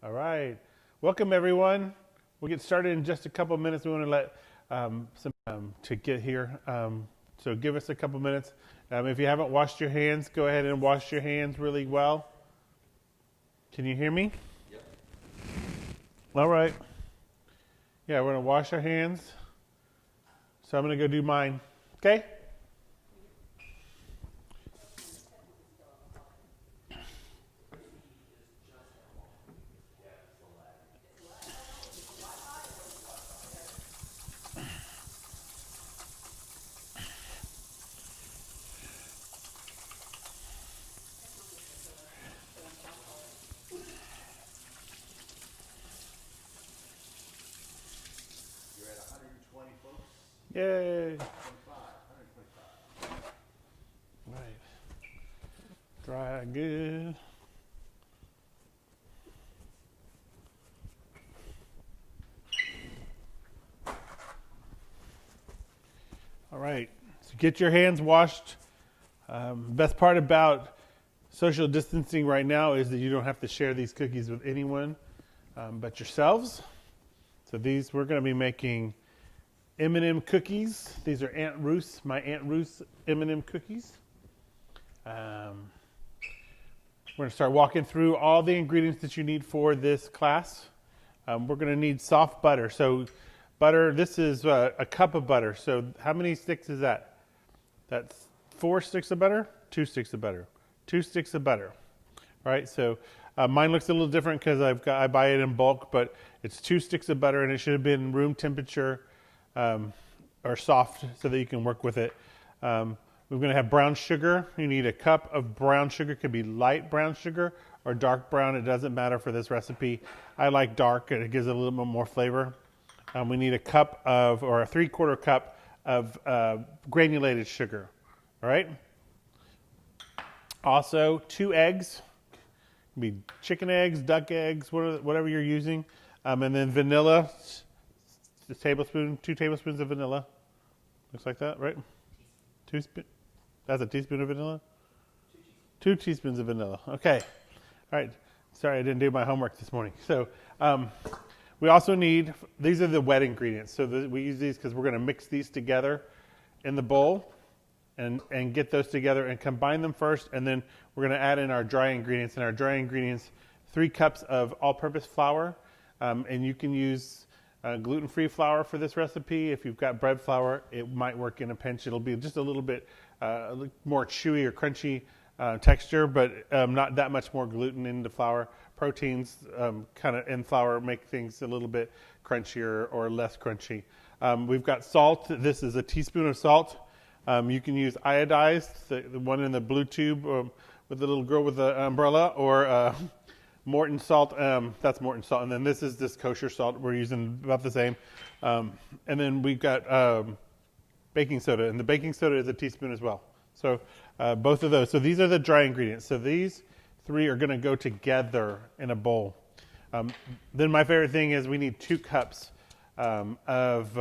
All right. Welcome, everyone. We'll get started in just a couple of minutes. We want to let some to get here. So give us a couple minutes. If you haven't washed your hands, go ahead and wash your hands really well. Can you hear me? Yep. All right. Yeah, we're going to wash our hands. So I'm going to go do mine. Okay? Yay. 125. Right. Dry good. All right. So get your hands washed. Best part about social distancing right now is that you don't have to share these cookies with anyone but yourselves. So we're going to be making M&M cookies. These are my Aunt Ruth's M&M cookies. We're going to start walking through all the ingredients that you need for this class. We're going to need soft butter. So butter, this is a cup of butter. So how many sticks is that? That's 4 sticks of butter, 2 sticks of butter, 2 sticks of butter. All right, so mine looks a little different because I buy it in bulk, but it's 2 sticks of butter, and it should have been room temperature or soft so that you can work with it. We're going to have brown sugar. You need a cup of brown sugar. It could be light brown sugar or dark brown. It doesn't matter for this recipe. I like dark. It gives it a little bit more flavor. We need a cup or a 3/4 cup of granulated sugar. All right. Also, 2 eggs. It can be chicken eggs, duck eggs, whatever you're using. And then vanilla. 2 tablespoons of vanilla. Looks like that, right? That's a teaspoon of vanilla? 2 teaspoons of vanilla. Okay. All right. Sorry, I didn't do my homework this morning. So we also need, these are the wet ingredients. So we use these because we're going to mix these together in the bowl and get those together and combine them first. And then we're going to add in our dry ingredients. And our dry ingredients, 3 cups of all-purpose flour. And you can use gluten-free flour for this recipe. If you've got bread flour, it might work in a pinch. It'll be just a little bit more chewy or crunchy texture, but not that much more gluten in the flour. Proteins kind of in flour make things a little bit crunchier or less crunchy. We've got salt. This is a teaspoon of salt. You can use iodized, the one in the blue tube with the little girl with the umbrella, or Morton salt, that's Morton salt, and then this is this kosher salt. We're using about the same. And then we've got baking soda, and the baking soda is a teaspoon as well. So both of those. So these are the dry ingredients. So these 3 are going to go together in a bowl. Then my favorite thing is we need 2 cups of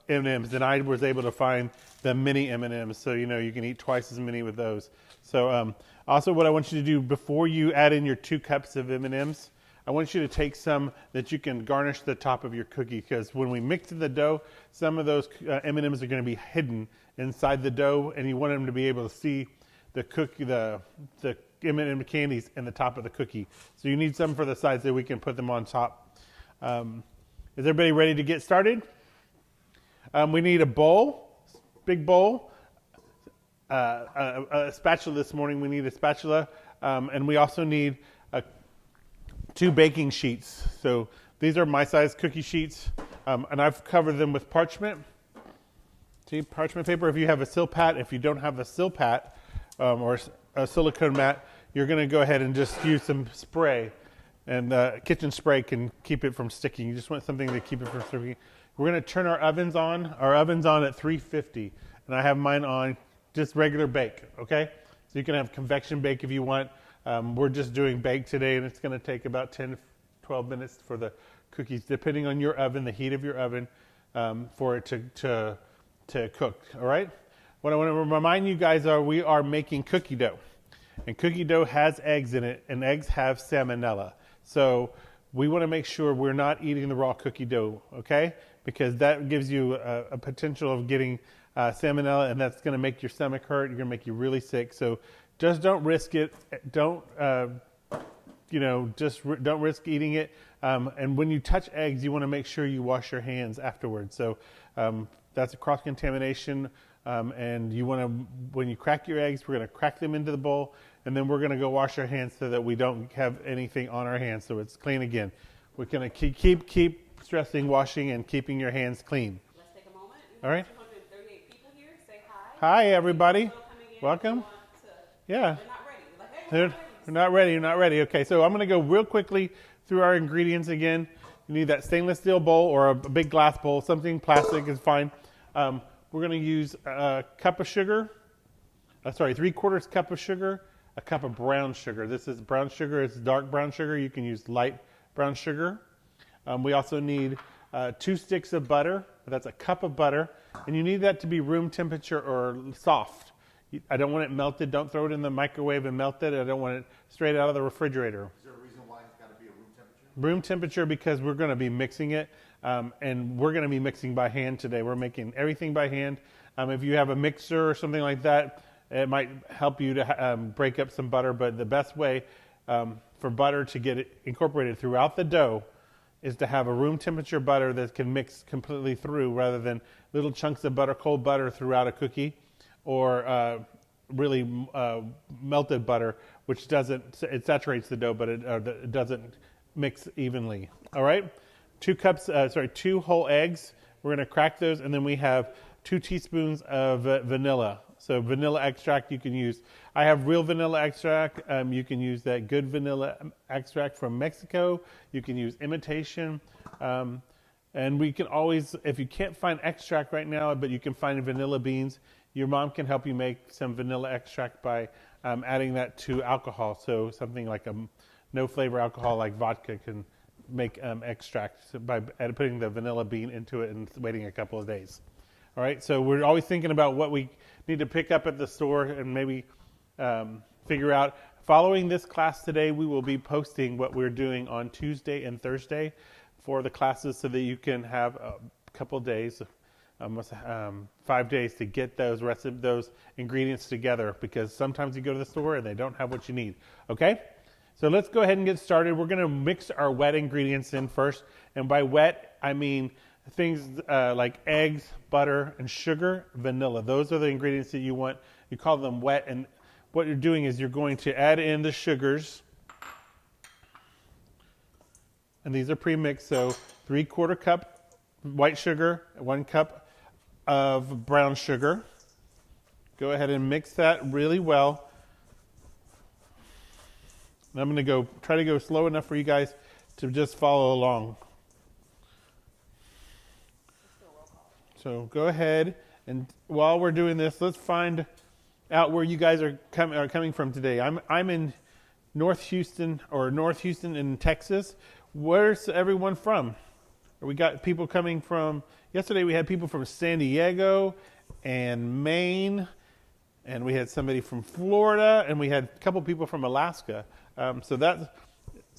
M&Ms, and I was able to find the mini M&Ms, so you can eat twice as many with those. So also what I want you to do before you add in your 2 cups of M&Ms, I want you to take some that you can garnish the top of your cookie, because when we mix the dough, some of those M&Ms are going to be hidden inside the dough, and you want them to be able to see the cookie, the M&M candies in the top of the cookie. So you need some for the sides so we can put them on top. Is everybody ready to get started? We need a bowl, big bowl, a spatula this morning. We need a spatula, and we also need 2 baking sheets. So these are my size cookie sheets, and I've covered them with parchment. See, parchment paper. If you have a Silpat, if you don't have a Silpat or a silicone mat, you're going to go ahead and just use some spray. And kitchen spray can keep it from sticking. You just want something to keep it from sticking. We're going to turn our ovens on. Our oven's on at 350, and I have mine on just regular bake, okay? So you can have convection bake if you want. We're just doing bake today, and it's going to take about 10 to 12 minutes for the cookies, depending on your oven, the heat of your oven, for it to cook, all right? What I want to remind you guys we are making cookie dough. And cookie dough has eggs in it, and eggs have salmonella. So we want to make sure we're not eating the raw cookie dough, okay? Because that gives you a potential of getting salmonella, and that's going to make your stomach hurt. You're going to make you really sick. So just don't risk it. Don't don't risk eating it. And when you touch eggs, you want to make sure you wash your hands afterwards. So that's a cross-contamination. And you want to, when you crack your eggs, we're going to crack them into the bowl, and then we're going to go wash our hands so that we don't have anything on our hands, so it's clean again. We're going to keep stressing washing and keeping your hands clean. Let's take a moment. All right. 238 people here. Say hi. Hi, everybody. Welcome. Yeah. They're not ready. You're not ready. Okay, so I'm going to go real quickly through our ingredients again. You need that stainless steel bowl or a big glass bowl. Something plastic is fine. We're going to use a cup of sugar. 3/4 cup of sugar. A cup of brown sugar. This is brown sugar. It's dark brown sugar. You can use light brown sugar. We also need 2 sticks of butter. That's a cup of butter. And you need that to be room temperature or soft. I don't want it melted. Don't throw it in the microwave and melt it. I don't want it straight out of the refrigerator. Is there a reason why it's got to be a room temperature? Room temperature because we're going to be mixing it. And we're going to be mixing by hand today. We're making everything by hand. If you have a mixer or something like that, it might help you to break up some butter. But the best way for butter to get it incorporated throughout the dough is to have a room temperature butter that can mix completely through rather than little chunks of butter, cold butter throughout a cookie, or really melted butter, which it saturates the dough, but it doesn't mix evenly. All right? 2 whole eggs. We're going to crack those, and then we have 2 teaspoons of vanilla. So vanilla extract you can use. I have real vanilla extract. You can use that good vanilla extract from Mexico. You can use imitation. And we can always, if you can't find extract right now, but you can find vanilla beans, your mom can help you make some vanilla extract by adding that to alcohol. So something like a no flavor alcohol like vodka can make extract by putting the vanilla bean into it and waiting a couple of days. All right, so we're always thinking about what we need to pick up at the store and maybe figure out. Following this class today, we will be posting what we're doing on Tuesday and Thursday for the classes so that you can have a couple of days, 5 days to get those ingredients together, because sometimes you go to the store and they don't have what you need. Okay? So let's go ahead and get started. We're going to mix our wet ingredients in first. And by wet, I mean things like eggs, butter, and sugar, vanilla. Those are the ingredients that you want. You call them wet. And what you're doing is you're going to add in the sugars. And these are pre-mixed. So 3/4 cup white sugar, 1 cup of brown sugar. Go ahead and mix that really well. And I'm going to try to go slow enough for you guys to just follow along. So go ahead, and while we're doing this, let's find out where you guys are coming from today. I'm in North Houston in Texas. Where's everyone from? We got people coming from. Yesterday we had people from San Diego and Maine, and we had somebody from Florida, and we had a couple people from Alaska. So that's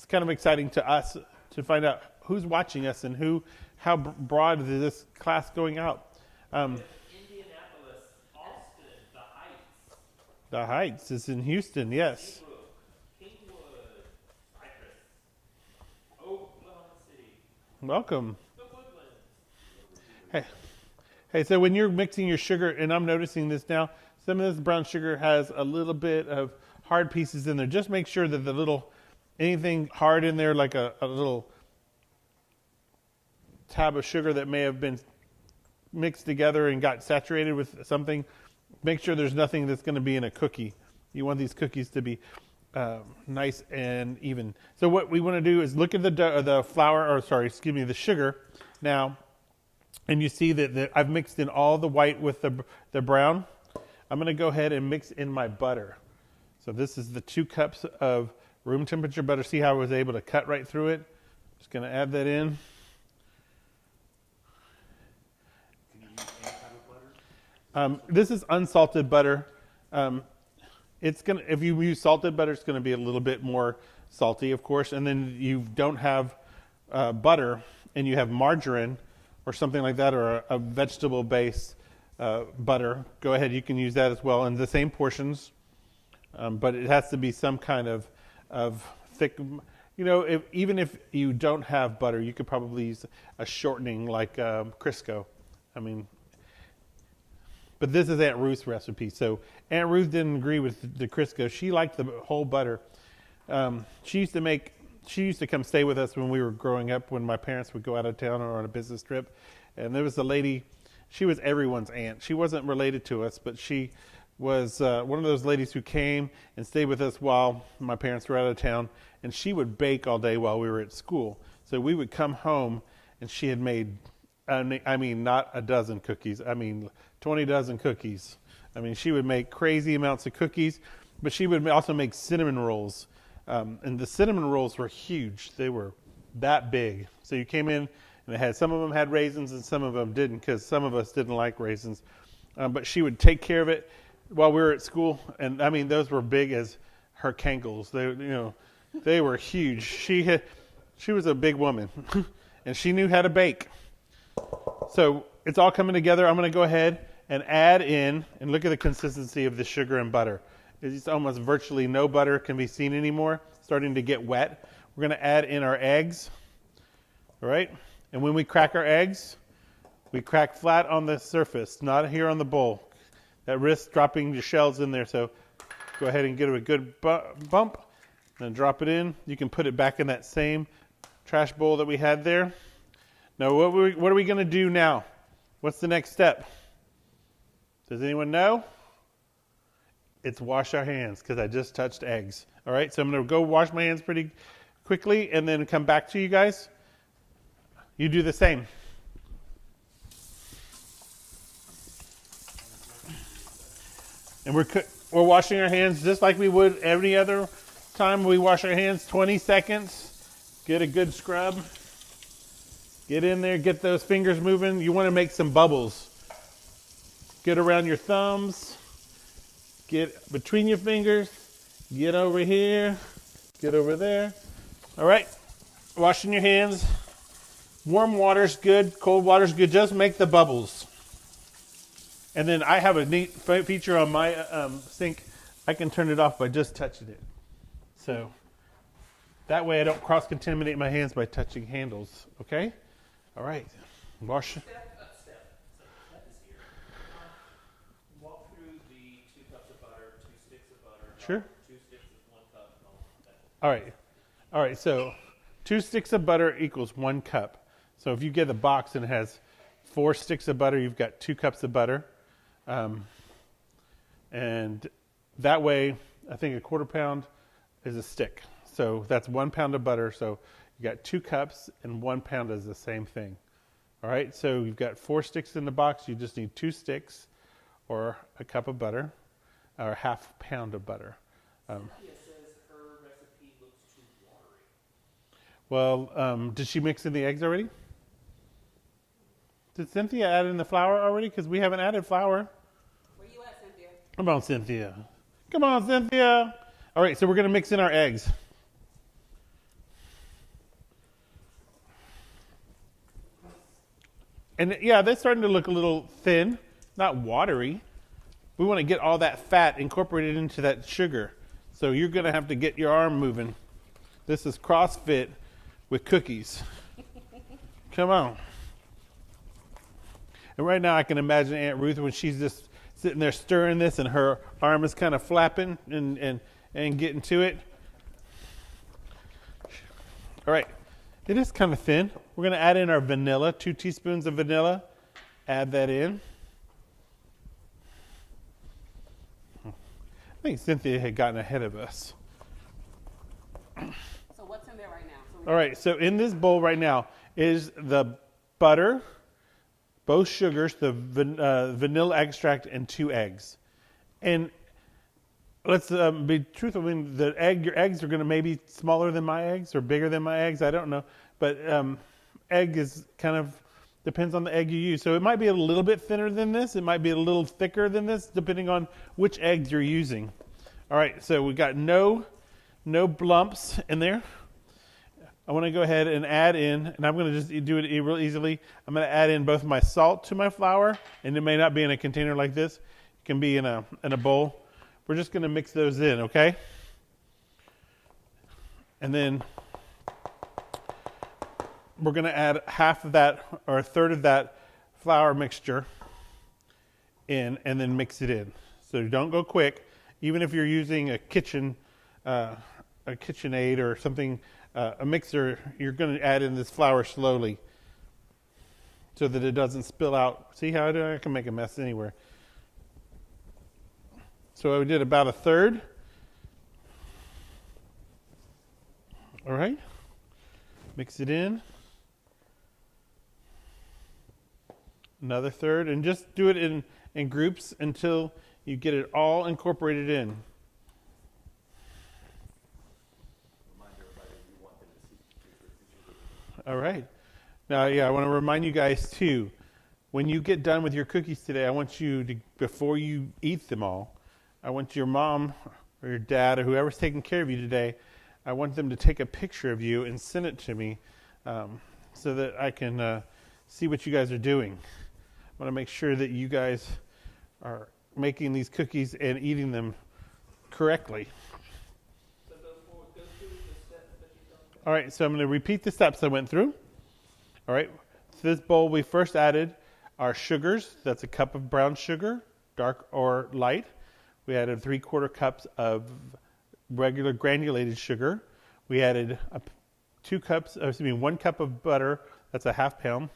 kind of exciting to us to find out who's watching us and how broad is this class going out. Indianapolis, Austin, the Heights. The Heights is in Houston, yes. Kingwood, Cypress, Oklahoma City. Welcome. The Woodlands. Hey, so when you're mixing your sugar, and I'm noticing this now, some of this brown sugar has a little bit of hard pieces in there. Just make sure that anything hard in there, like a little tab of sugar that may have been mixed together and got saturated with something, make sure there's nothing that's going to be in a cookie. You want these cookies to be nice and even. So what we want to do is look at the sugar now, and you see that I've mixed in all the white with the brown. I'm going to go ahead and mix in my butter. So this is the 2 cups of room temperature butter. See how I was able to cut right through it? Just going to add that in. Can you use any type of butter? This is unsalted butter. It's gonna, if you use salted butter, it's gonna be a little bit more salty, of course. And then you don't have butter, and you have margarine or something like that, or a vegetable-based butter. Go ahead, you can use that as well in the same portions, but it has to be some kind of thick. You know, even if you don't have butter, you could probably use a shortening like Crisco. I mean, but this is Aunt Ruth's recipe. So Aunt Ruth didn't agree with the Crisco. She liked the whole butter. She used to come stay with us when we were growing up, when my parents would go out of town or on a business trip. And there was a lady, she was everyone's aunt. She wasn't related to us, but she was one of those ladies who came and stayed with us while my parents were out of town. And she would bake all day while we were at school. So we would come home, and she had made, I mean, not a dozen cookies. I mean, 20 dozen cookies. I mean, she would make crazy amounts of cookies, but she would also make cinnamon rolls. And the cinnamon rolls were huge. They were that big. So you came in, and some of them had raisins and some of them didn't, because some of us didn't like raisins. But she would take care of it while we were at school. And I mean, those were big as her Kangles. They were huge. She was a big woman, and she knew how to bake. So it's all coming together. I'm going to go ahead and add in, and look at the consistency of the sugar and butter. It's almost virtually no butter can be seen anymore. It's starting to get wet. We're going to add in our eggs. All right? And when we crack our eggs, we crack flat on the surface, not here on the bowl. That risks dropping your shells in there. So go ahead and give it a good bump. Then drop it in. You can put it back in that same trash bowl that we had there. Now, what are we going to do now? What's the next step? Does anyone know? It's wash our hands, because I just touched eggs. All right, so I'm going to go wash my hands pretty quickly and then come back to you guys. You do the same. And we're washing our hands just like we would every other time we wash our hands. 20 seconds. Get a good scrub. Get in there. Get those fingers moving. You want to make some bubbles. Get around your thumbs. Get between your fingers. Get over here. Get over there. All right. Washing your hands. Warm water's good. Cold water's good. Just make the bubbles. And then I have a neat feature on my sink. I can turn it off by just touching it. So that way I don't cross-contaminate my hands by touching handles. Okay? All right. Wash. Steph is here. Walk through the 2 cups of butter, 2 sticks of butter. Sure. 2 sticks is 1 cup. And all that. All right. So 2 sticks of butter equals 1 cup. So if you get a box and it has 4 sticks of butter, you've got 2 cups of butter. And that way, I think a 1/4 pound is a stick. So that's 1 pound of butter. So you got 2 cups, and 1 pound is the same thing. All right, so you've got 4 sticks in the box. You just need 2 sticks or a cup of butter or 1/2 pound of butter. Cynthia says her recipe looks too watery. Well, did she mix in the eggs already? Did Cynthia add in the flour already? Because we haven't added flour. Where you at, Cynthia? Come on, Cynthia. Come on, Cynthia. All right, so we're going to mix in our eggs. And yeah, they're starting to look a little thin, not watery. We want to get all that fat incorporated into that sugar. So you're going to have to get your arm moving. This is CrossFit with cookies. Come on. And right now I can imagine Aunt Ruth when she's just sitting there stirring this and her arm is kind of flapping and getting to it. All right. It is kind of thin. We're going to add in our vanilla, 2 teaspoons of vanilla. Add that in. I think Cynthia had gotten ahead of us. So what's in there right now? All right, so in this bowl right now is the butter, both sugars, the vanilla extract, and 2 eggs. And let's be truthful. I mean, your eggs are going to maybe smaller than my eggs or bigger than my eggs. I don't know. But egg is kind of depends on the egg you use. So it might be a little bit thinner than this. It might be a little thicker than this, depending on which eggs you're using. All right, so we got no blumps in there. I want to go ahead and add in, and I'm going to just do it real easily. I'm going to add in both my salt to my flour, and it may not be in a container like this. It can be in a bowl. We're just going to mix those in, okay? And then we're going to add half of that or a third of that flour mixture in, and then mix it in. So don't go quick. Even if you're using a KitchenAid or something, a mixer, you're going to add in this flour slowly so that it doesn't spill out. See how I can make a mess anywhere. So we did about a third. All right. Mix it in. Another third, and just do it in groups until you get it all incorporated in. All right. Now, I want to remind you guys too, when you get done with your cookies today, I want you to, before you eat them all, I want your mom or your dad or whoever's taking care of you today, I want them to take a picture of you and send it to me so that I can see what you guys are doing. I want to make sure that you guys are making these cookies and eating them correctly. So go through the steps that you've done. All right, so I'm going to repeat the steps I went through. All right, to this bowl we first added our sugars. That's a cup of brown sugar, dark or light. We added 3/4 cups of regular granulated sugar. We added 1 cup of butter. That's a half pound.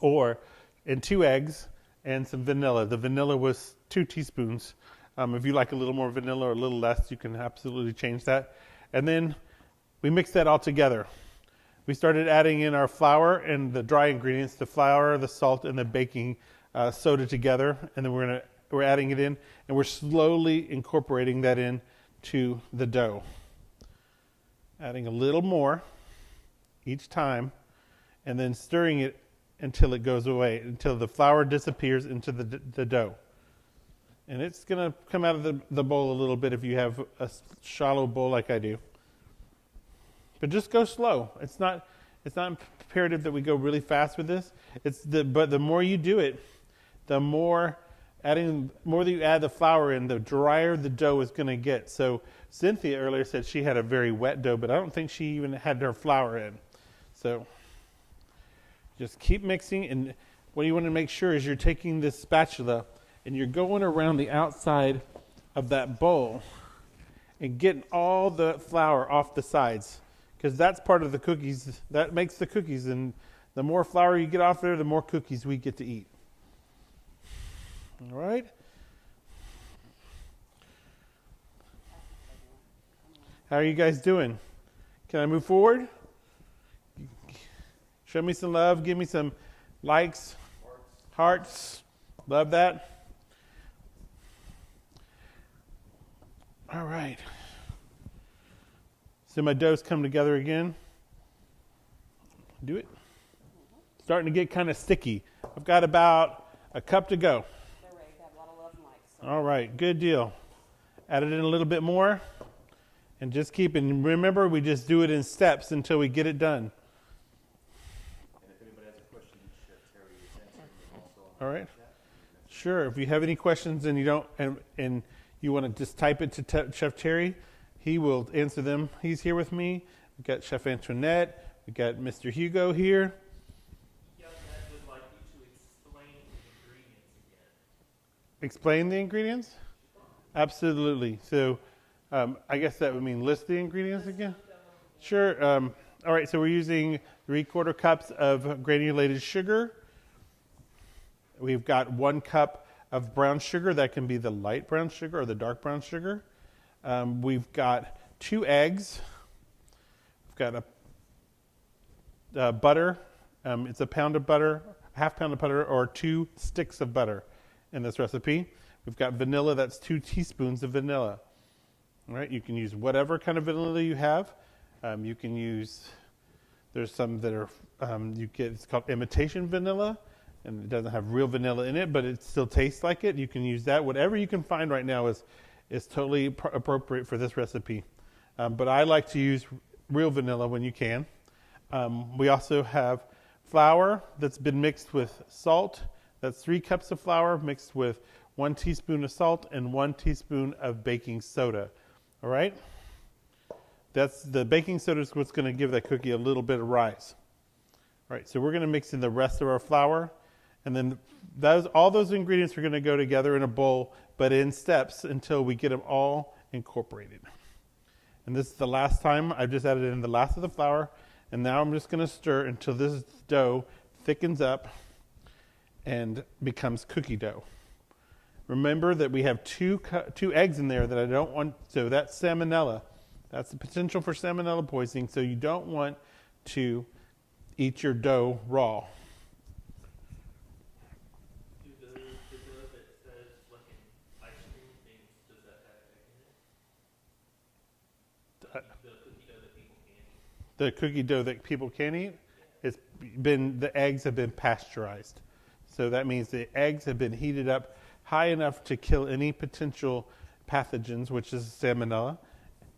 And 2 eggs and some vanilla. The vanilla was 2 teaspoons. If you like a little more vanilla or a little less, you can absolutely change that. And then we mixed that all together. We started adding in our flour and the dry ingredients, the flour, the salt, and the baking soda together. And then we're adding it in, and we're slowly incorporating that in to the dough. Adding a little more each time, and then stirring it until it goes away, until the flour disappears into the dough. And it's going to come out of the bowl a little bit if you have a shallow bowl like I do. But just go slow. It's not imperative that we go really fast with this. But the more you do it, the more that you add the flour in, the drier the dough is going to get. So Cynthia earlier said she had a very wet dough, but I don't think she even had her flour in. So just keep mixing, and what you want to make sure is you're taking this spatula and you're going around the outside of that bowl and getting all the flour off the sides, because that's part of the cookies. That makes the cookies, and the more flour you get off there, the more cookies we get to eat. All right? How are you guys doing? Can I move forward? Show me some love. Give me some likes, hearts. Love that. All right. So my dough's come together again. Do it. Starting to get kind of sticky. I've got about a cup to go. They're ready to have a lot of love and likes. So. All right, good deal. Add it in a little bit more. And just keep it. And remember, we just do it in steps until we get it done. All right. Sure. If you have any questions and you don't, and you want to just type it to Chef Terry, he will answer them. He's here with me. We've got Chef Antoinette. We've got Mr. Hugo here. Young Ed would like you to explain the ingredients again. Explain the ingredients? Absolutely. So I guess that would mean list the ingredients again? Sure. All right. So we're using 3/4 cups of granulated sugar. We've got 1 cup of brown sugar. That can be the light brown sugar or the dark brown sugar. We've got 2 eggs. We've got a butter. It's a pound of butter, half pound of butter, or 2 sticks of butter in this recipe. We've got vanilla. That's 2 teaspoons of vanilla. All right. You can use whatever kind of vanilla you have. You can use. There's some that are it's called imitation vanilla. And it doesn't have real vanilla in it, but it still tastes like it. You can use that. Whatever you can find right now is is totally appropriate for this recipe. But I like to use real vanilla when you can. We also have flour that's been mixed with salt. That's 3 cups of flour mixed with 1 teaspoon of salt and 1 teaspoon of baking soda. All right? That's the baking soda is what's going to give that cookie a little bit of rise. All right, so we're going to mix in the rest of our flour, and then all those ingredients are going to go together in a bowl, but in steps until we get them all incorporated. And this is the last time. I've just added in the last of the flour, and now I'm just going to stir until this dough thickens up and becomes cookie dough. Remember that we have two eggs in there that I don't want, so that's salmonella. That's the potential for salmonella poisoning, so you don't want to eat your dough raw. Do the dough that says like an ice cream things, does that have egg in it? The cookie dough that people can eat. The cookie dough that people can eat, the eggs have been pasteurized. So that means the eggs have been heated up high enough to kill any potential pathogens, which is salmonella.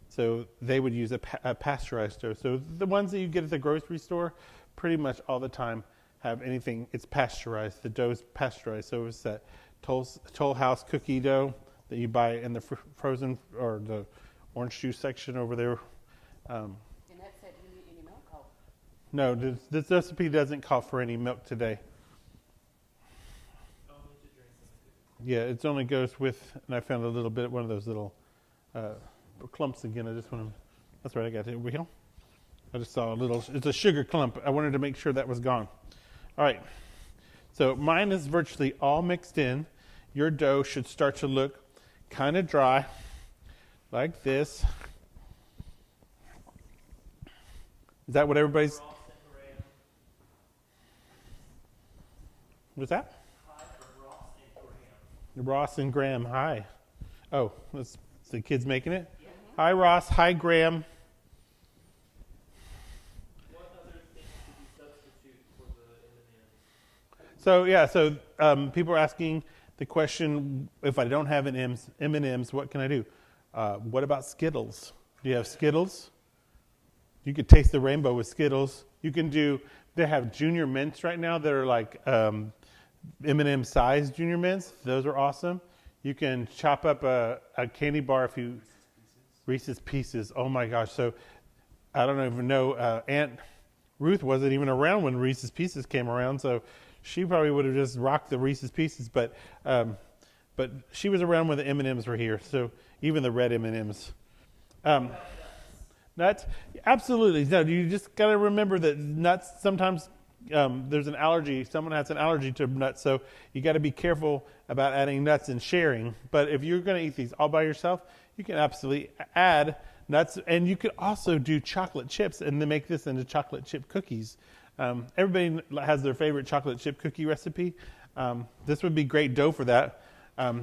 So they would use a pasteurized dough. So the ones that you get at the grocery store, pretty much all the time have anything, it's pasteurized. The dough is pasteurized. So it's that Toll House cookie dough that you buy in the frozen or the orange juice section over there. And that said, you need any milk? Oh, No, this recipe doesn't call for any milk today. Only to drink some cookies. Yeah, it only goes with, and I found a little bit, one of those little clumps again. I just want to, that's right, I got it. Over here. I just saw it's a sugar clump. I wanted to make sure that was gone. All right. So mine is virtually all mixed in. Your dough should start to look kind of dry, like this. Is that what everybody's? Ross and Graham. What's that? Hi from Ross and Graham. Ross and Graham, hi. Oh, that's the kids making it? Yeah. Hi, Ross. Hi, Graham. What other things could you substitute for the M&Ms? So people are asking the question, if I don't have M&Ms, what can I do? What about Skittles? Do you have Skittles? You could taste the rainbow with Skittles. They have Junior Mints right now that are like M&M size Junior Mints. Those are awesome. You can chop up a candy bar if you, Reese's Pieces. Oh my gosh. So I don't even know, Aunt Ruth wasn't even around when Reese's Pieces came around, so she probably would have just rocked the Reese's Pieces, but she was around when the M&Ms were here, so even the red M&Ms. Nuts? Absolutely. No, you just got to remember that nuts, sometimes there's an allergy. Someone has an allergy to nuts, so you got to be careful about adding nuts and sharing. But if you're going to eat these all by yourself, you can absolutely add nuts, and you could also do chocolate chips and then make this into chocolate chip cookies. Everybody has their favorite chocolate chip cookie recipe. This would be great dough for that.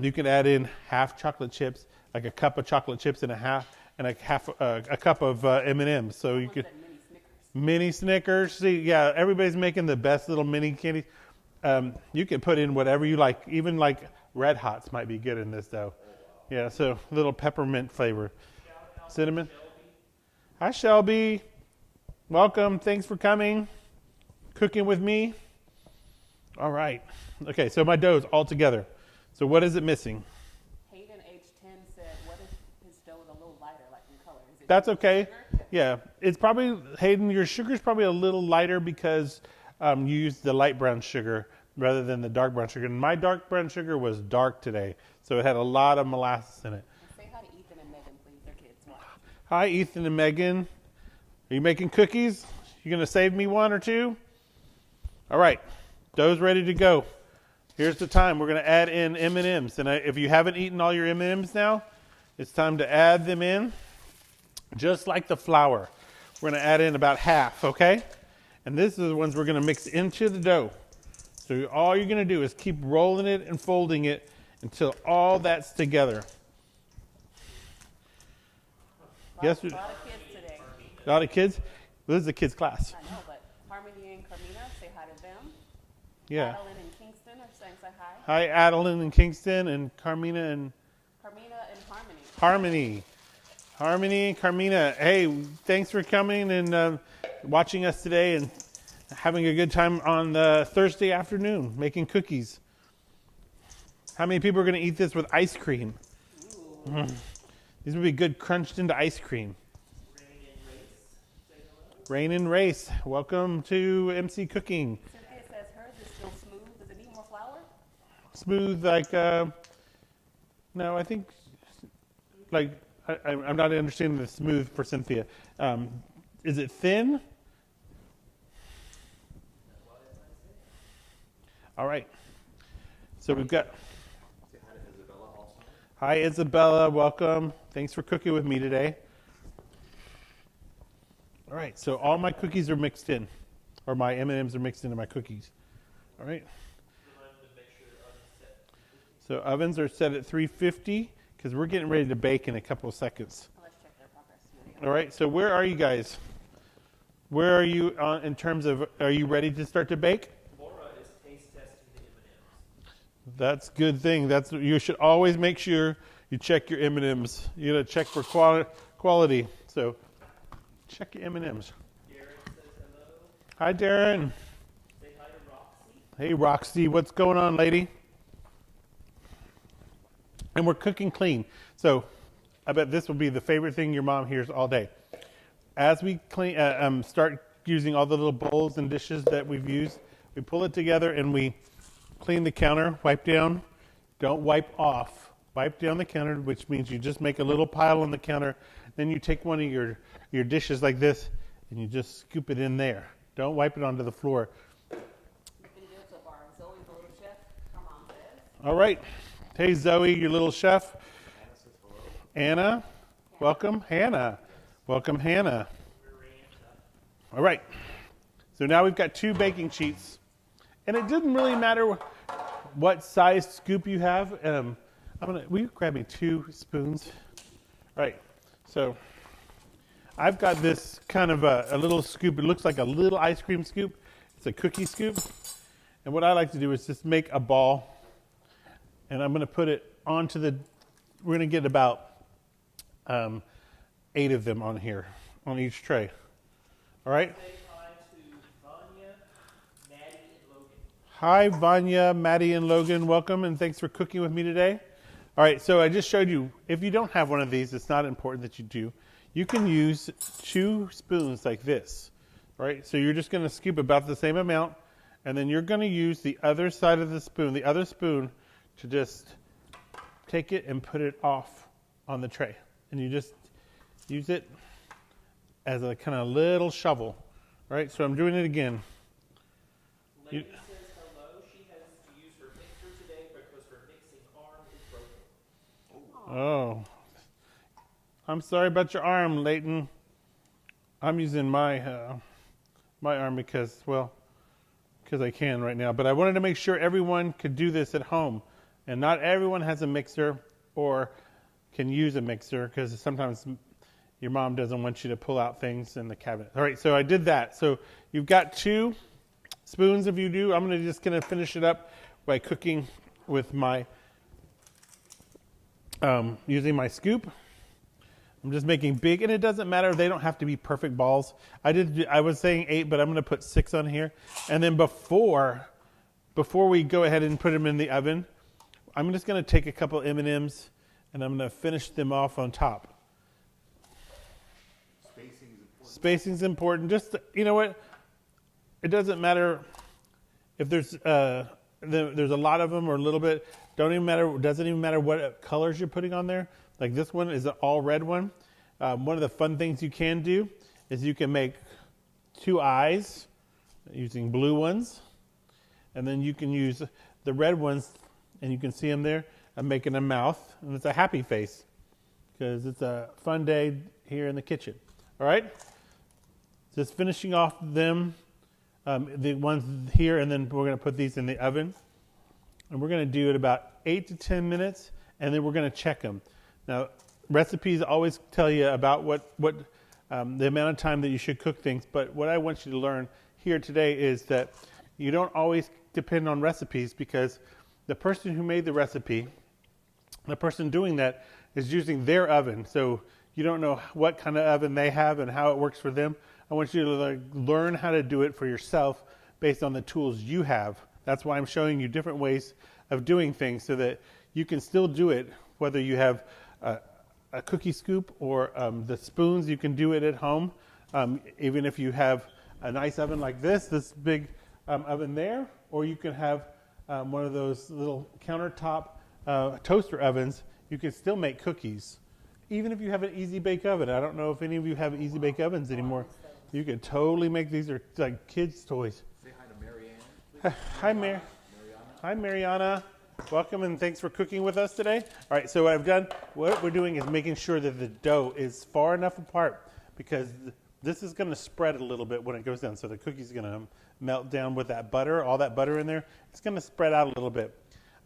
You can add in half chocolate chips, like a cup of chocolate chips and a cup of M&Ms. So you could mini Snickers. See, yeah, everybody's making the best little mini candy. You can put in whatever you like. Even like Red Hots might be good in this dough. Yeah, so a little peppermint flavor. Cinnamon. Hi, Shelby. Welcome. Thanks for coming. Cooking with me. All right. Okay, so my dough's all together. So what is it missing? Hayden, age 10, said, what if his dough is a little lighter, like in color? Is it That's okay. sugar? Yeah, it's probably, Hayden, your sugar's probably a little lighter because you used the light brown sugar rather than the dark brown sugar. And my dark brown sugar was dark today, so it had a lot of molasses in it. And say hi to Ethan and Megan, please. They're kids. Watch. Hi, Ethan and Megan. Are you making cookies? You going to save me one or two? All right, dough's ready to go. Here's the time. We're going to add in M&Ms. And if you haven't eaten all your M&Ms now, it's time to add them in, just like the flour. We're going to add in about half, okay? And this is the ones we're going to mix into the dough. So all you're going to do is keep rolling it and folding it until all that's together. Yes, A lot of kids today. a lot of kids. Well, this is a kids class. I know, but Harmony and Carmina, say hi to them. Yeah. Adeline and Kingston are saying say hi. Hi, Adeline and Kingston and Carmina and Carmina and Harmony. Harmony and Carmina. Hey, thanks for coming and watching us today and having a good time on the Thursday afternoon making cookies. How many people are going to eat this with ice cream? These would be good crunched into ice cream. Rain and Race. Welcome to MC Cooking. Cynthia says hers is still smooth. Does it need more flour? Smooth, like, no, I think, like, I'm not understanding the smooth for Cynthia. Is it thin? All right. So we've got. Say hi to Isabella also. Hi, Isabella. Welcome. Thanks for cooking with me today. All right. So all my cookies are mixed in, or my M&Ms are mixed into my cookies. All right. So ovens are set at 350 because we're getting ready to bake in a couple of seconds. Let's check their progress. All right. So where are you guys? Where are you in terms of? Are you ready to start to bake? Laura is taste testing the M&Ms. That's a good thing. You should always make sure you check your M&Ms. You gotta check for quality. So check your M&Ms. Darren says hello. Hi, Darren. Say hi to Roxy. Hey, Roxy. What's going on, lady? And we're cooking clean. So I bet this will be the favorite thing your mom hears all day. As we start using all the little bowls and dishes that we've used, we pull it together and we clean the counter, wipe down. Don't wipe off. Wipe down the counter, which means you just make a little pile on the counter. Then you take one of your dishes like this and you just scoop it in there. Don't wipe it onto the floor. Looking good so far. Zoe, the little chef, her mom says. All right. Hey, Zoe, your little chef. Anna says hello. Anna, welcome. Hannah, welcome, Hannah. All right. So now we've got 2 baking sheets. And it didn't really matter what size scoop you have. Will you grab me 2 spoons? All right. So I've got this kind of a little scoop. It looks like a little ice cream scoop. It's a cookie scoop. And what I like to do is just make a ball. And I'm going to put it onto we're going to get about 8 of them on here, on each tray. All right? Say hi to Vanya, Maddie, and Logan. Hi, Vanya, Maddie, and Logan. Welcome, and thanks for cooking with me today. All right, so I just showed you, if you don't have one of these, it's not important that you do. You can use 2 spoons like this, right? So you're just going to scoop about the same amount, and then you're going to use the other side of the other spoon, to just take it and put it off on the tray. And you just use it as a kind of little shovel. All right, so I'm doing it again. Lady says hello. She has to use her mixer today because her mixing arm is broken. Oh, I'm sorry about your arm, Leighton. I'm using my arm because I can right now. But I wanted to make sure everyone could do this at home. And not everyone has a mixer or can use a mixer because sometimes your mom doesn't want you to pull out things in the cabinet. All right, so I did that. So you've got 2 spoons if you do. I'm just going to finish it up by cooking with my, using my scoop. I'm just making big, and it doesn't matter. They don't have to be perfect balls. I was saying 8, but I'm going to put 6 on here. And then before we go ahead and put them in the oven, I'm just going to take a couple M&Ms and I'm going to finish them off on top. Spacing's important. Just, you know what? It doesn't matter if there's a lot of them or a little bit. Doesn't even matter what colors you're putting on there. Like this one is an all red one. One of the fun things you can do is you can make 2 eyes using blue ones. And then you can use the red ones, and you can see them there. I'm making a mouth, and it's a happy face because it's a fun day here in the kitchen. All right? Just finishing off them, the ones here, and then we're going to put these in the oven. And we're going to do it about 8 to 10 minutes, and then we're going to check them. Now, recipes always tell you about what the amount of time that you should cook things, but what I want you to learn here today is that you don't always depend on recipes because the person who made the recipe, the person doing that, is using their oven. So you don't know what kind of oven they have and how it works for them. I want you to learn how to do it for yourself based on the tools you have. That's why I'm showing you different ways of doing things so that you can still do it, whether you have a cookie scoop or the spoons. You can do it at home, even if you have a nice oven like this big oven there, or you can have one of those little countertop toaster ovens. You can still make cookies, even if you have an easy bake oven. I don't know if any of you have easy bake ovens anymore. You can totally make these. Are like kids' toys. Say hi to Marianne. Hi, Mariana. Hi, Mariana. Welcome and thanks for cooking with us today. All right, so what we're doing is making sure that the dough is far enough apart because this is going to spread a little bit when it goes down. So the cookie's going to melt down with that butter, all that butter in there. It's going to spread out a little bit.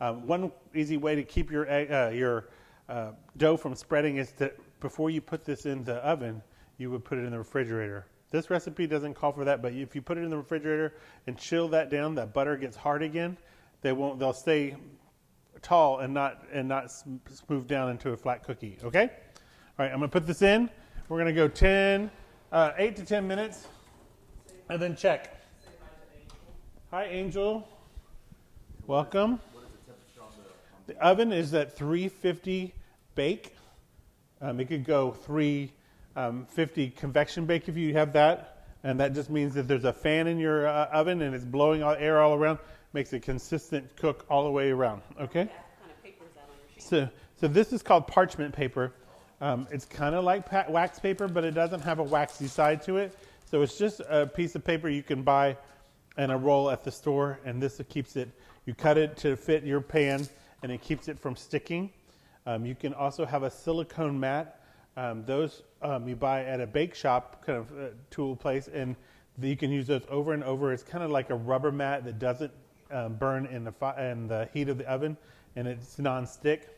One easy way to keep your dough from spreading is that before you put this in the oven, you would put it in the refrigerator. This recipe doesn't call for that, but if you put it in the refrigerator and chill that down, that butter gets hard again. They'll stay tall and not smooth down into a flat cookie. Okay? All right, I'm gonna put this in. We're gonna go 8 to 10 minutes, and then check. Hi, Angel. Welcome. What is the temperature on The oven is at 350 bake. It could go 350 convection bake if you have that, and that just means that there's a fan in your oven and it's blowing air all around. Makes a consistent cook all the way around. Okay. Yeah, what kind of paper is that on your sheet? So this is called parchment paper. It's kind of like wax paper, but it doesn't have a waxy side to it. So it's just a piece of paper you can buy and a roll at the store, and this keeps it. You cut it to fit your pan, and it keeps it from sticking. You can also have a silicone mat. Those you buy at a bake shop, kind of tool place, and you can use those over and over. It's kind of like a rubber mat that doesn't burn in the heat of the oven, and it's non-stick.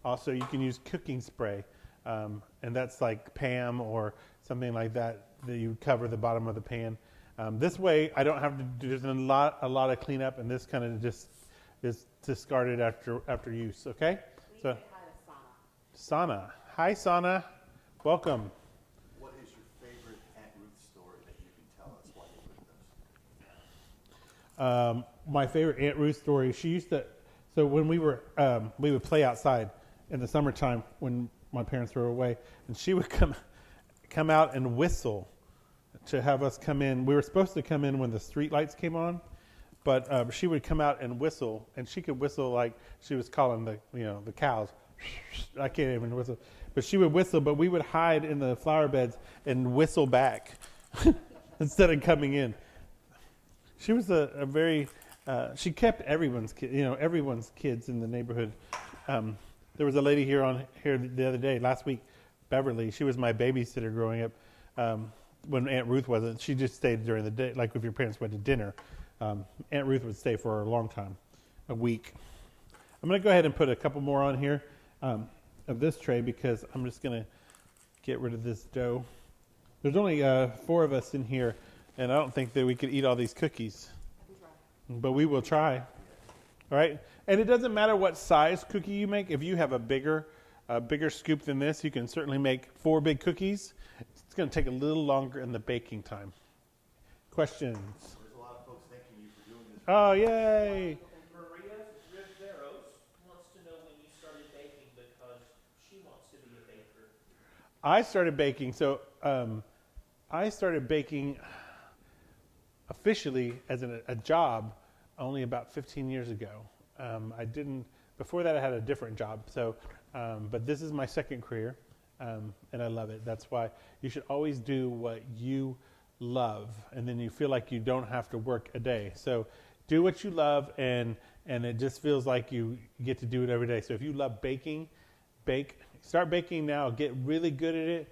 Also, you can use cooking spray, and that's like Pam or something like that you cover the bottom of the pan. This way, I don't have to do. There's a lot of cleanup, and this kind of just is discarded after use. Okay. Please So say hi to Sana. Sana, hi Sana, welcome. What is your favorite Aunt Ruth story that you can tell us while you're with us? My favorite Aunt Ruth story. She used to. So when we would play outside in the summertime when my parents were away, and she would come out and whistle to have us come in. We were supposed to come in when the street lights came on, but she would come out and whistle, and she could whistle like she was calling the cows. I can't even whistle, but she would whistle. But we would hide in the flower beds and whistle back instead of coming in. She was a very she kept everyone's kids in the neighborhood. There was a lady here the other day, last week, Beverly. She was my babysitter growing up. When Aunt Ruth wasn't, she just stayed during the day. Like if your parents went to dinner, Aunt Ruth would stay for a long time, a week. I'm going to go ahead and put a couple more on here of this tray because I'm just going to get rid of this dough. There's only 4 of us in here, and I don't think that we could eat all these cookies. But we will try. All right? And it doesn't matter what size cookie you make. If you have a bigger scoop than this, you can certainly make 4 big cookies. It's going to take a little longer in the baking time. Questions? There's a lot of folks thanking you for doing this. Oh, yay! Maria Riveros wants to know when you started baking because she wants to be a baker. I started baking. So I started baking officially as a job only about 15 years ago. Before that I had a different job. So, but this is my second career, and I love it. That's why you should always do what you love, and then you feel like you don't have to work a day. So do what you love, and it just feels like you get to do it every day. So if you love baking, start baking now. Get really good at it.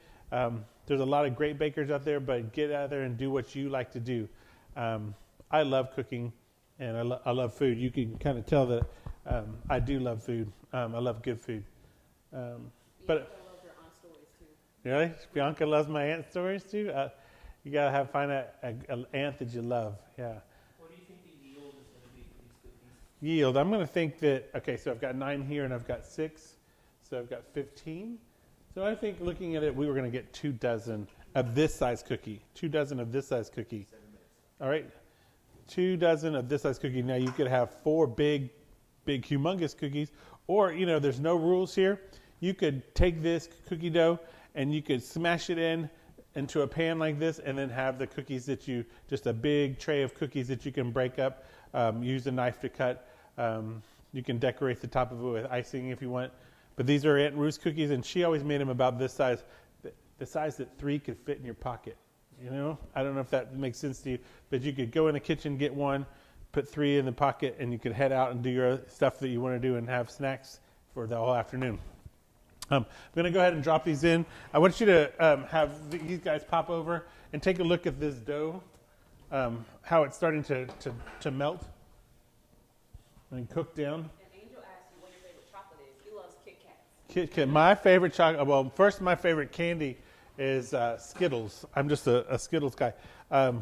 There's a lot of great bakers out there, but get out there and do what you like to do. I love cooking, and I love food. You can kind of tell that I do love food. I love good food. But loves your aunt stories too. really, Bianca loves my aunt stories too. You gotta find an aunt that you love. Yeah. What do you think the yield is going to be for these cookies? Yield. I'm gonna think that. Okay, so I've got 9 here, and I've got 6. So I've got 15. So I think looking at it, we were going to get 2 dozen of this size cookie. 2 dozen of this size cookie. 7 minutes. All right. 2 dozen of this size cookie. Now you could have 4 big, humongous cookies, or there's no rules here. You could take this cookie dough and you could smash it into a pan like this, and then have the cookies just a big tray of cookies that you can break up. Use a knife to cut. You can decorate the top of it with icing if you want. But these are Aunt Ruth's cookies, and she always made them about this size, the size that 3 could fit in your pocket. I don't know if that makes sense to you, but you could go in the kitchen, get one, put 3 in the pocket, and you could head out and do your stuff that you want to do and have snacks for the whole afternoon. I'm going to go ahead and drop these in. I want you to have these guys pop over and take a look at this dough, how it's starting to melt and cook down. And Angel asked you what your favorite chocolate is. He loves Kit Kats. Kit Kat. My favorite chocolate. Well, first, my favorite candy is Skittles. I'm just a Skittles guy. All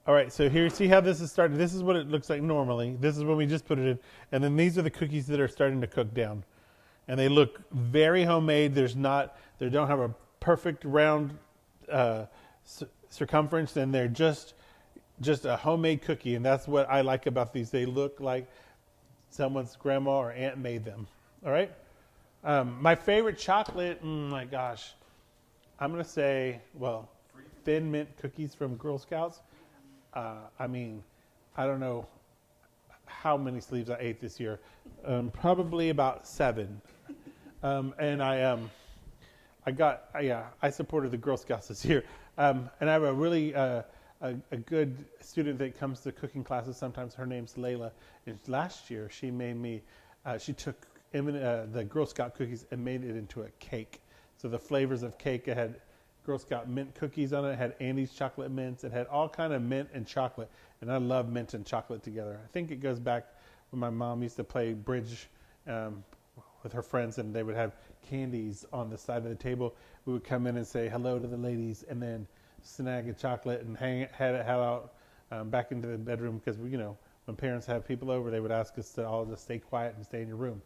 right, so here, see how this is starting? This is what it looks like normally. This is when we just put it in. And then these are the cookies that are starting to cook down. And they look very homemade. They don't have a perfect round circumference, and they're just a homemade cookie. And that's what I like about these. They look like someone's grandma or aunt made them. All right? My favorite chocolate, my gosh, I'm going to say, Thin Mint cookies from Girl Scouts. I don't know how many sleeves I ate this year. Probably about 7. And I supported the Girl Scouts this year. And I have a really a good student that comes to cooking classes sometimes. Her name's Layla. And last year she made me, she took the Girl Scout cookies and made it into a cake. So the flavors of cake, it had Girl Scout mint cookies on it. It had Andy's chocolate mints. It had all kind of mint and chocolate. And I love mint and chocolate together. I think it goes back when my mom used to play bridge with her friends, and they would have candies on the side of the table. We would come in and say hello to the ladies, and then snag a chocolate and head out back into the bedroom, because when parents have people over, they would ask us to all just stay quiet and stay in your room.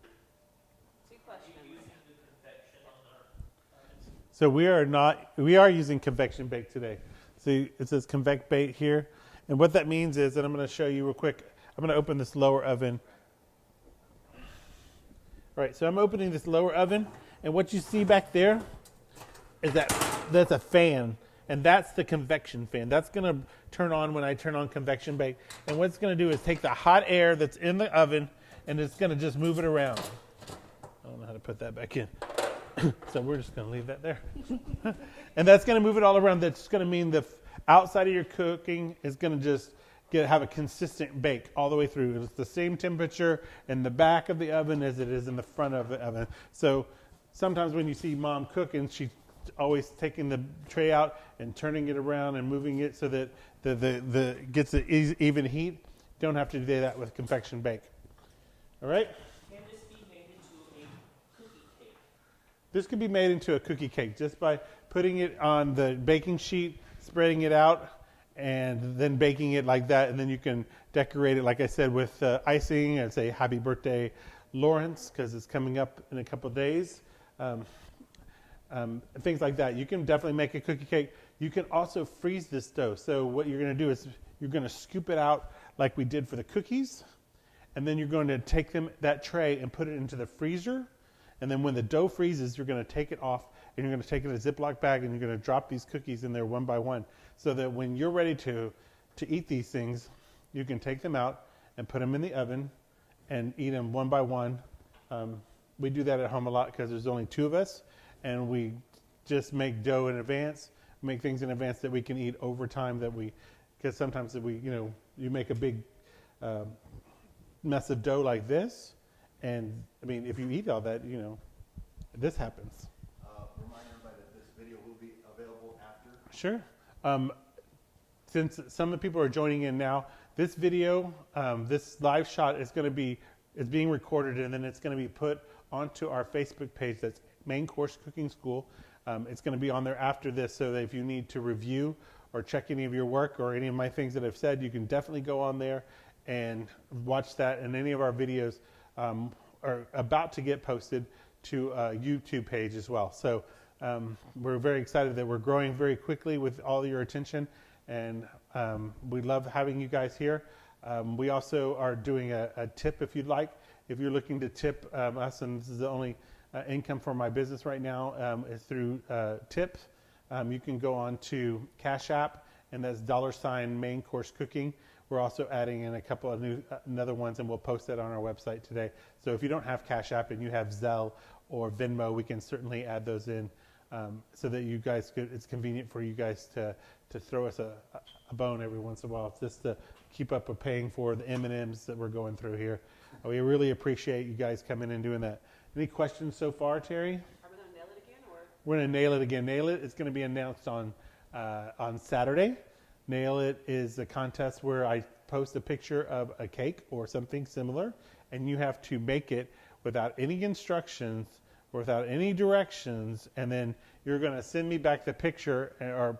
2 questions. So we are using convection bake today. See, it says convect bake here. And what that means is, and I'm going to show you real quick, I'm going to open this lower oven. All right, so I'm opening this lower oven, and what you see back there is that's a fan, and that's the convection fan. That's going to turn on when I turn on convection bake. And what it's going to do is take the hot air that's in the oven, and it's going to just move it around. I don't know how to put that back in. So we're just going to leave that there. And that's going to move it all around. That's going to mean the outside of your cooking is going to just have a consistent bake all the way through. It's the same temperature in the back of the oven as it is in the front of the oven. So sometimes when you see Mom cooking, she's always taking the tray out and turning it around and moving it so that the gets an even heat. You don't have to do that with convection bake. All right? Can this be made into a cookie cake? This could be made into a cookie cake just by putting it on the baking sheet, spreading it out, and then baking it like that. And then you can decorate it, like I said, with icing and say happy birthday, Lawrence, because it's coming up in a couple of days. Things like that. You can definitely make a cookie cake. You can also freeze this dough. So what you're going to do is you're going to scoop it out like we did for the cookies. And then you're going to take that tray and put it into the freezer. And then when the dough freezes, you're going to take it off, and you're going to take it in a Ziploc bag, and you're going to drop these cookies in there one by one, so that when you're ready to eat these things, you can take them out and put them in the oven and eat them one by one. We do that at home a lot because there's only 2 of us, and we just make dough in advance, make things in advance that we can eat over time. Because sometimes you make a big mess of dough like this. And, if you eat all that, this happens. Remind everybody that this video will be available after. Sure. Since some of the people are joining in now, this video, this live shot is being recorded, and then it's going to be put onto our Facebook page. That's Main Course Cooking School. It's going to be on there after this, so that if you need to review or check any of your work or any of my things that I've said, you can definitely go on there and watch that. And any of our videos are about to get posted to a YouTube page as well. So we're very excited that we're growing very quickly with all your attention, and we love having you guys here. We also are doing a tip if you'd like. If you're looking to tip us, and this is the only income for my business right now is through tips. You can go on to Cash App, and that's $main course cooking. We're also adding in a couple of another ones, and we'll post that on our website today. So if you don't have Cash App and you have Zelle or Venmo, we can certainly add those in so that you guys could. It's convenient for you guys to throw us a bone every once in a while, just to keep up with paying for the M&Ms that we're going through here. We really appreciate you guys coming and doing that. Any questions so far, Terry? Are we going to nail it again, or? We're going to nail it again. Nail it. It's going to be announced on Saturday. Nail it is a contest where I post a picture of a cake or something similar, and you have to make it without any instructions, without any directions, and then you're going to send me back the picture, and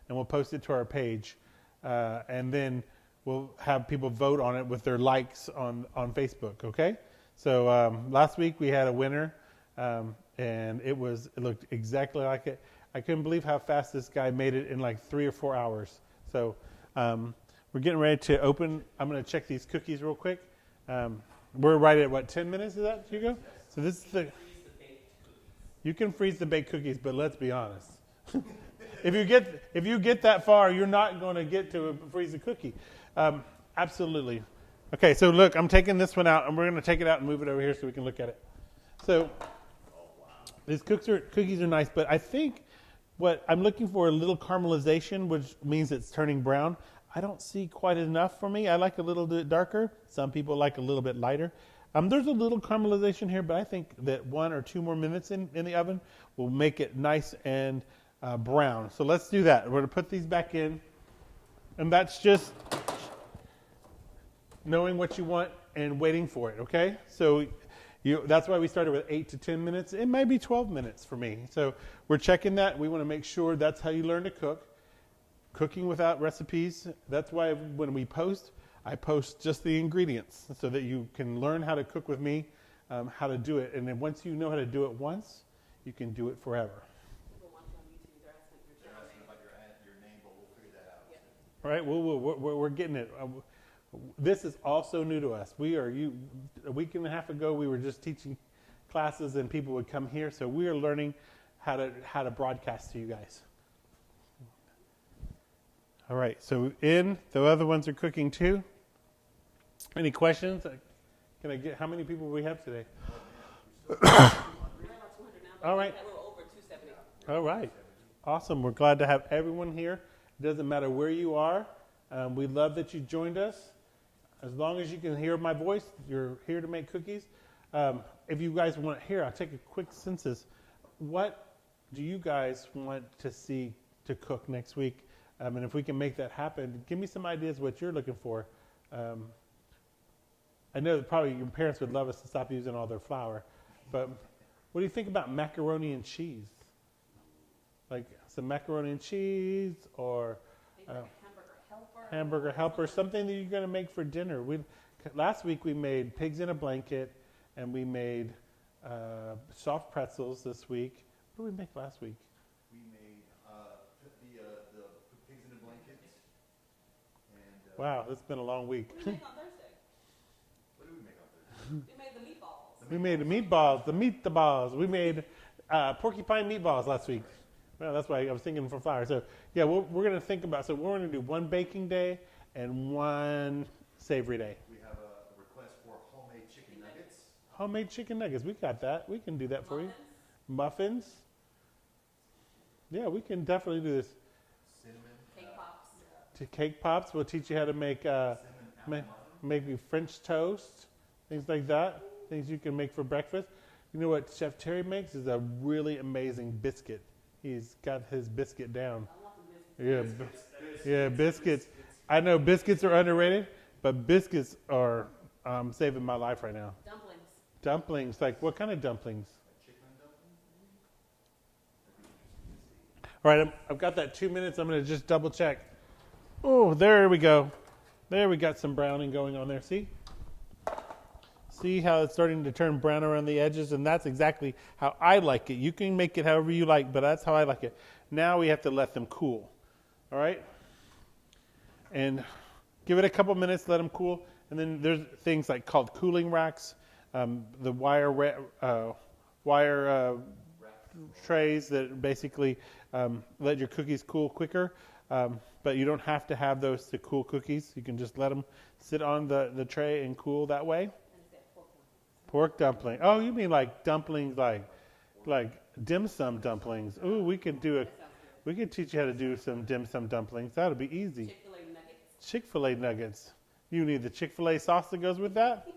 we'll post it to our page, and then we'll have people vote on it with their likes on Facebook. Okay? So last week we had a winner, and it looked exactly like it. I couldn't believe how fast this guy made it in like 3 or 4 hours. So we're getting ready to open. I'm going to check these cookies real quick. We're right at 10 minutes? Is that, Hugo? So this is the. You can freeze the baked cookies, but let's be honest. If you get that far, you're not going to get to freeze the cookie. Absolutely. Okay, so look, I'm taking this one out, and we're going to take it out and move it over here so we can look at it. So these cookies are nice, but I think what I'm looking for a little caramelization, which means it's turning brown. I don't see quite enough for me. I like a little bit darker. Some people like a little bit lighter. There's a little caramelization here, but I think that 1 or 2 more minutes in the oven will make it nice and brown. So let's do that. We're going to put these back in, and that's just knowing what you want and waiting for it, okay? So that's why we started with 8 to 10 minutes. It might be 12 minutes for me. So we're checking that. We want to make sure that's how you learn to cook. Cooking without recipes. That's why when we post, I post just the ingredients so that you can learn how to cook with me, how to do it. And then once you know how to do it once, you can do it forever. People watching on YouTube, they're asking About your name, but we'll figure that out. Yeah. All right, we're getting it. This is also new to us. A week and a half ago, we were just teaching classes, and people would come here. So we are learning how to broadcast to you guys. All right. So the other ones are cooking too. Any questions? Can I get how many people we have today? We're at about 200 now, but All right. we're over 270. All right. Awesome. We're glad to have everyone here. It doesn't matter where you are. We love that you joined us. As long as you can hear my voice, you're here to make cookies. If you guys want to hear, I'll take a quick census. What do you guys want to see to cook next week? And if we can make that happen, give me some ideas what you're looking for. I know that probably your parents would love us to stop using all their flour, but what do you think about macaroni and cheese? Like some macaroni and cheese, or hamburger helper, something that you're going to make for dinner. Last week we made pigs in a blanket, and we made soft pretzels this week. What did we make last week? We made the pigs in a blanket. And, Wow, it's been a long week. What did we make on Thursday? What did we make on Thursday? We made the meatballs. We made the meatballs. We made porcupine meatballs last week. Well, that's why I was thinking for flour. So, yeah, we're going to think about, so we're going to do one baking day and one savory day. We have a request for homemade chicken nuggets. Homemade chicken nuggets. We got that. We can do that for you. Muffins. Yeah, we can definitely do this. Cinnamon. Cake pops. Cake pops. We'll teach you how to make maybe French toast, things like that. Things you can make for breakfast. You know what Chef Terry makes is a really amazing biscuit. He's got his biscuit down. Yeah, biscuits. I know biscuits are underrated, but biscuits are saving my life right now. Dumplings. Dumplings, like what kind of dumplings? Chicken dumplings. All right, I've got that 2 minutes. I'm going to just double check. Oh, there we go. There we got some browning going on there. See? See how it's starting to turn brown around the edges? And that's exactly how I like it. You can make it however you like, but that's how I like it. Now we have to let them cool. All right? And give it a couple minutes, let them cool. And then there's things like called cooling racks, the wire trays that basically let your cookies cool quicker. But you don't have to have those to cool cookies. You can just let them sit on the tray and cool that way. Pork dumpling. Oh, you mean like dumplings, like dim sum dumplings? Ooh, we could teach you how to do some dim sum dumplings. That'll be easy. Chick-fil-A nuggets. Chick-fil-A nuggets. You need the Chick-fil-A sauce that goes with that?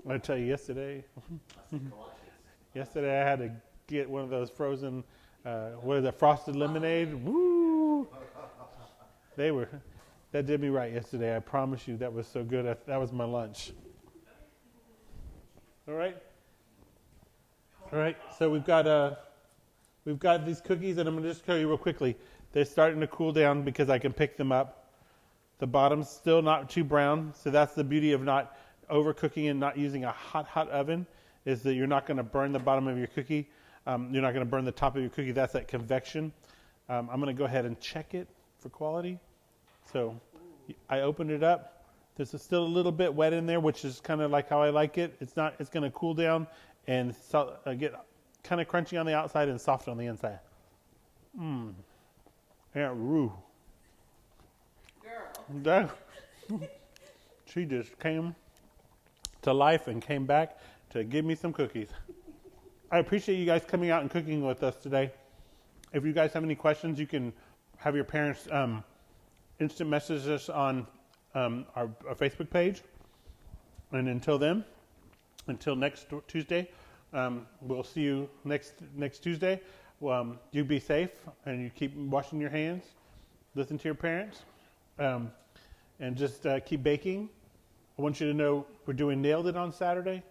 I tell you, yesterday I had to get one of those frozen, frosted lemonade. Woo! That did me right yesterday. I promise you, that was so good. That was my lunch. All right. So we've got these cookies, and I'm going to just show you real quickly. They're starting to cool down because I can pick them up. The bottom's still not too brown, so that's the beauty of not overcooking and not using a hot oven, is that you're not going to burn the bottom of your cookie. You're not going to burn the top of your cookie. That's that convection. I'm going to go ahead and check it for quality. So I opened it up. There's still a little bit wet in there, which is kind of like how I like it. It's going to cool down and get kind of crunchy on the outside and soft on the inside. Yeah, Ruth. Girl. She just came to life and came back to give me some cookies. I appreciate you guys coming out and cooking with us today. If you guys have any questions, you can have your parents instant message us on our Facebook page. And until next Tuesday, we'll see you next Tuesday. You be safe and you keep washing your hands. Listen to your parents. And just keep baking. I want you to know we're doing Nailed It on Saturday.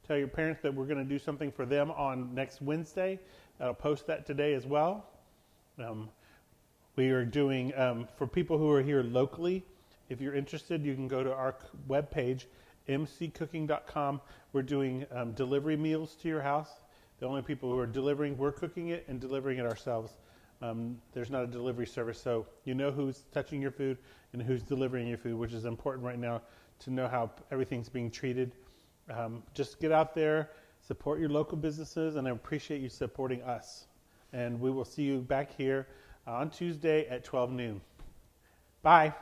Tell your parents that we're going to do something for them on next Wednesday. I'll post that today as well. We are doing, for people who are here locally, if you're interested, you can go to our webpage, mccooking.com. We're doing delivery meals to your house. The only people who are delivering, we're cooking it and delivering it ourselves. There's not a delivery service, so you know who's touching your food and who's delivering your food, which is important right now to know how everything's being treated. Just get out there, support your local businesses, and I appreciate you supporting us. And we will see you back here on Tuesday at 12 noon. Bye.